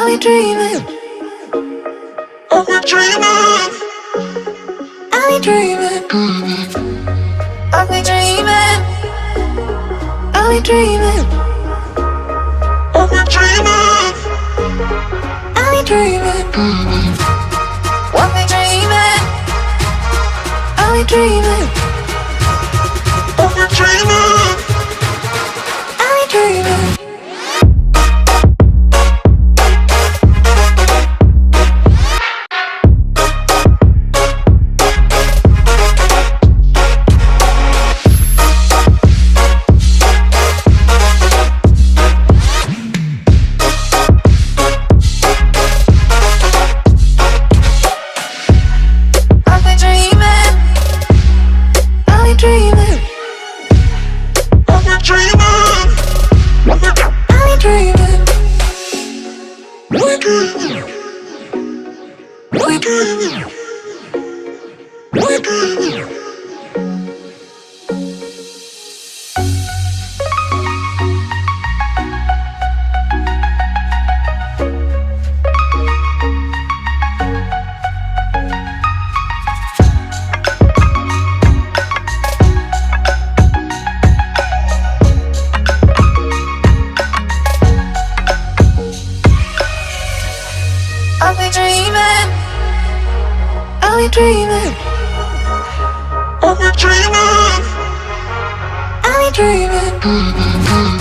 Are we dreaming? Are we dreaming? Are we dreaming? Are we dreaming? Are we dreaming? Are we dreaming? Are we dreaming? Are we dreaming? Are we dreaming? Are we dreaming? Are we dreaming? Are we dreaming? Are we dreaming? Are we dreaming? Are we dreaming?